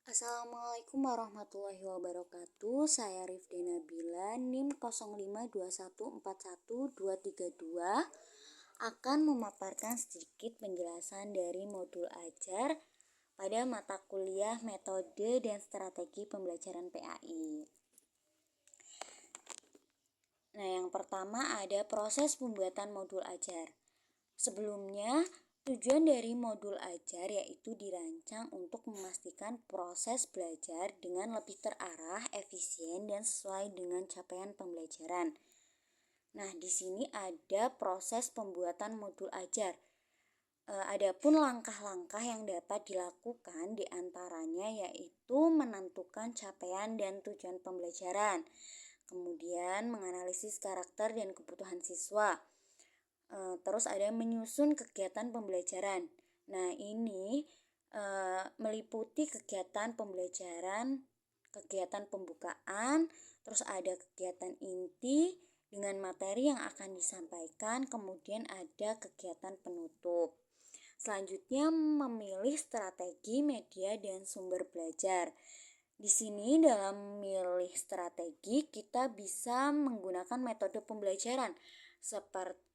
Assalamualaikum warahmatullahi wabarakatuh. Saya Rifdi Nabila, NIM 0521414232 akan memaparkan sedikit penjelasan dari modul ajar pada mata kuliah metode dan strategi pembelajaran PAI. Nah, yang pertama ada proses pembuatan modul ajar. Sebelumnya, tujuan dari modul ajar yaitu dirancang untuk memastikan proses belajar dengan lebih terarah, efisien, dan sesuai dengan capaian pembelajaran. Nah, di sini ada proses pembuatan modul ajar. Adapun langkah-langkah yang dapat dilakukan diantaranya yaitu menentukan capaian dan tujuan pembelajaran, kemudian menganalisis karakter dan kebutuhan siswa. Terus ada menyusun kegiatan pembelajaran. Nah, ini meliputi kegiatan pembelajaran, kegiatan pembukaan, terus ada kegiatan inti dengan materi yang akan disampaikan, kemudian ada kegiatan penutup. Selanjutnya memilih strategi, media, dan sumber belajar. Di sini dalam memilih strategi kita bisa menggunakan metode pembelajaran seperti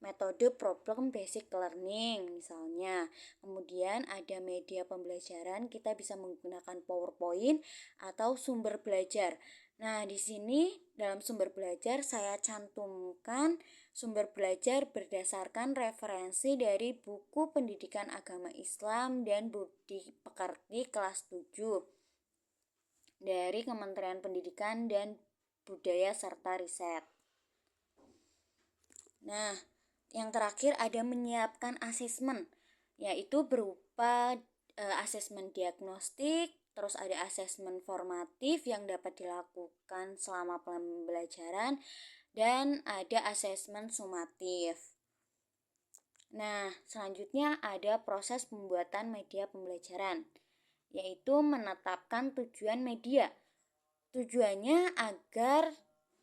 metode problem basic learning misalnya. Kemudian ada media pembelajaran, kita bisa menggunakan PowerPoint atau sumber belajar. Nah, di sini dalam sumber belajar saya cantumkan sumber belajar berdasarkan referensi dari buku Pendidikan Agama Islam dan Budi Pekerti kelas 7 dari Kementerian Pendidikan dan Budaya serta Riset. Nah, yang terakhir ada menyiapkan asesmen, yaitu berupa asesmen diagnostik, terus ada asesmen formatif yang dapat dilakukan selama pembelajaran, dan ada asesmen sumatif. Nah, selanjutnya ada proses pembuatan media pembelajaran, yaitu menetapkan tujuan media. Tujuannya agar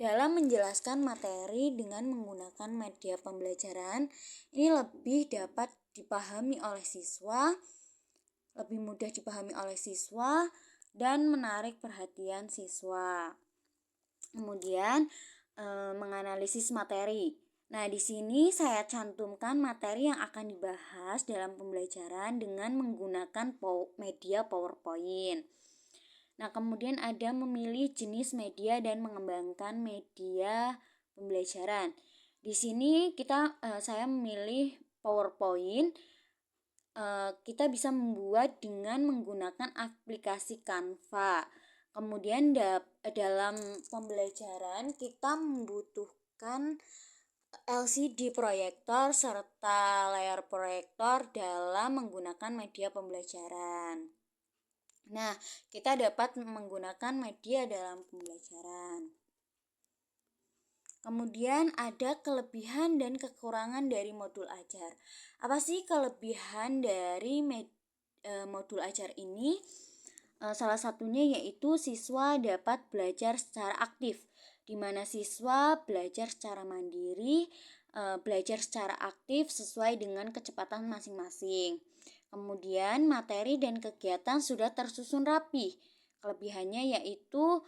dalam menjelaskan materi dengan menggunakan media pembelajaran ini lebih dapat dipahami oleh siswa, lebih mudah dipahami oleh siswa dan menarik perhatian siswa. Kemudian menganalisis materi. Nah, di sini saya cantumkan materi yang akan dibahas dalam pembelajaran dengan menggunakan media PowerPoint. Nah, kemudian ada memilih jenis media dan mengembangkan media pembelajaran. Di sini saya memilih PowerPoint. Kita bisa membuat dengan menggunakan aplikasi Canva. Kemudian dalam pembelajaran kita membutuhkan LCD proyektor serta layar proyektor dalam menggunakan media pembelajaran. Nah, kita dapat menggunakan media dalam pembelajaran. Kemudian ada kelebihan dan kekurangan dari modul ajar. Apa sih kelebihan dari modul ajar ini? Salah satunya yaitu siswa dapat belajar secara aktif, di mana siswa belajar secara mandiri, belajar secara aktif sesuai dengan kecepatan masing-masing. Kemudian materi dan kegiatan sudah tersusun rapi. Kelebihannya yaitu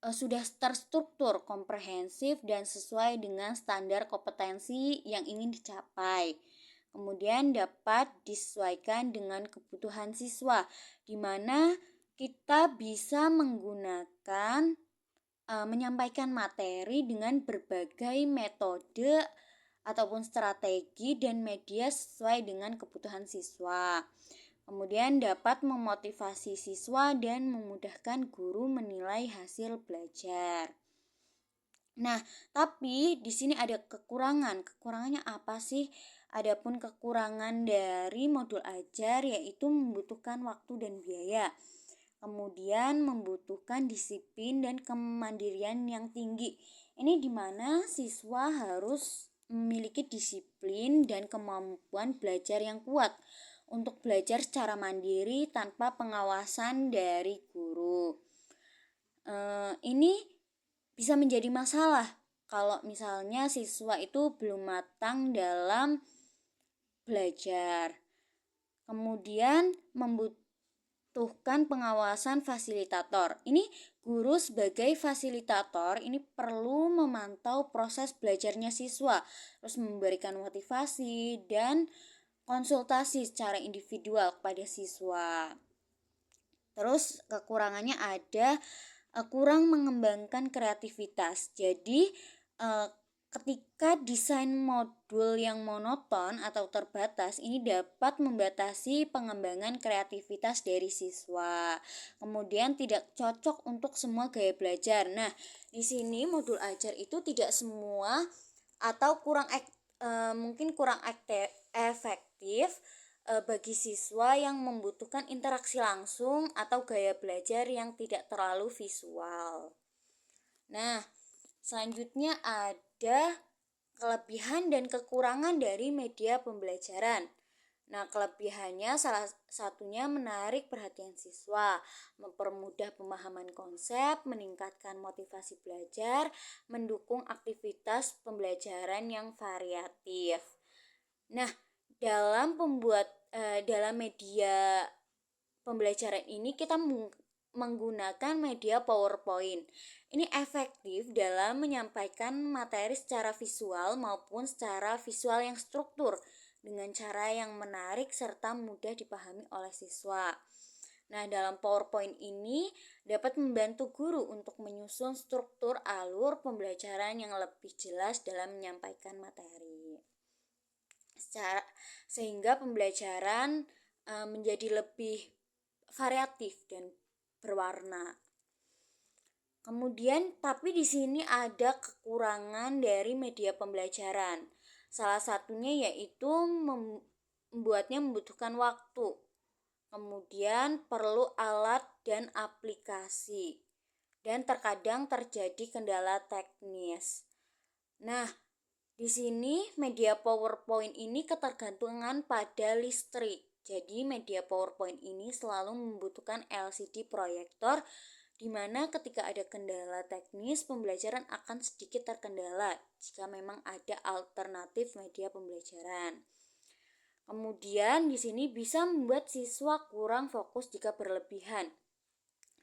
sudah terstruktur, komprehensif, dan sesuai dengan standar kompetensi yang ingin dicapai. Kemudian dapat disesuaikan dengan kebutuhan siswa, di mana kita bisa menggunakan menyampaikan materi dengan berbagai metode ataupun strategi dan media sesuai dengan kebutuhan siswa. Kemudian dapat memotivasi siswa dan memudahkan guru menilai hasil belajar. Nah, tapi di sini ada kekurangan. Kekurangannya apa sih? Adapun kekurangan dari modul ajar yaitu membutuhkan waktu dan biaya. Kemudian membutuhkan disiplin dan kemandirian yang tinggi. Ini di mana siswa harus memiliki disiplin dan kemampuan belajar yang kuat untuk belajar secara mandiri tanpa pengawasan dari guru. Ini bisa menjadi masalah kalau misalnya siswa itu belum matang dalam belajar. Kemudian membutuhkan pengawasan fasilitator. Ini guru sebagai fasilitator ini perlu memantau proses belajarnya siswa, terus memberikan motivasi dan konsultasi secara individual kepada siswa. Terus kekurangannya ada kurang mengembangkan kreativitas. Jadi ketika desain modul yang monoton atau terbatas ini dapat membatasi pengembangan kreativitas dari siswa. Kemudian tidak cocok untuk semua gaya belajar. Nah, di sini modul ajar itu tidak semua atau mungkin kurang efektif bagi siswa yang membutuhkan interaksi langsung atau gaya belajar yang tidak terlalu visual. Nah, selanjutnya ada kelebihan dan kekurangan dari media pembelajaran. Nah, kelebihannya salah satunya menarik perhatian siswa, mempermudah pemahaman konsep, meningkatkan motivasi belajar, mendukung aktivitas pembelajaran yang variatif. Nah, dalam media pembelajaran ini kita menggunakan media PowerPoint. Ini efektif dalam menyampaikan materi secara visual maupun secara visual yang struktur dengan cara yang menarik serta mudah dipahami oleh siswa. Nah, dalam PowerPoint ini dapat membantu guru untuk menyusun struktur alur pembelajaran yang lebih jelas dalam menyampaikan materi. Sehingga pembelajaran menjadi lebih variatif dan berwarna. Kemudian, tapi di sini ada kekurangan dari media pembelajaran. Salah satunya yaitu membutuhkan waktu. Kemudian perlu alat dan aplikasi. Dan terkadang terjadi kendala teknis. Nah, di sini media PowerPoint ini ketergantungan pada listrik. Jadi media PowerPoint ini selalu membutuhkan LCD proyektor di mana ketika ada kendala teknis pembelajaran akan sedikit terkendala jika memang ada alternatif media pembelajaran. Kemudian di sini bisa membuat siswa kurang fokus jika berlebihan.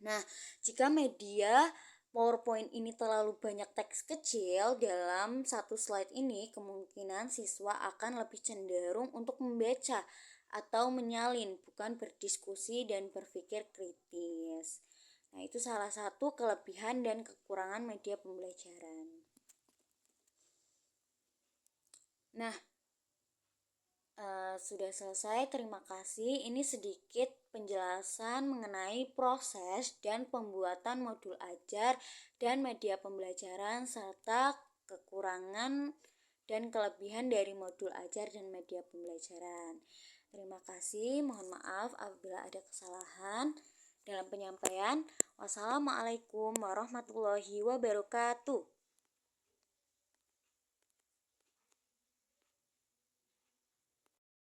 Nah, jika media PowerPoint ini terlalu banyak teks kecil dalam satu slide ini, kemungkinan siswa akan lebih cenderung untuk membaca atau menyalin, bukan berdiskusi dan berpikir kritis. Nah, itu salah satu kelebihan dan kekurangan media pembelajaran. Nah, sudah selesai, terima kasih. Ini sedikit penjelasan mengenai proses dan pembuatan modul ajar dan media pembelajaran serta kekurangan dan kelebihan dari modul ajar dan media pembelajaran. Terima kasih, mohon maaf apabila ada kesalahan dalam penyampaian. Wassalamualaikum warahmatullahi wabarakatuh.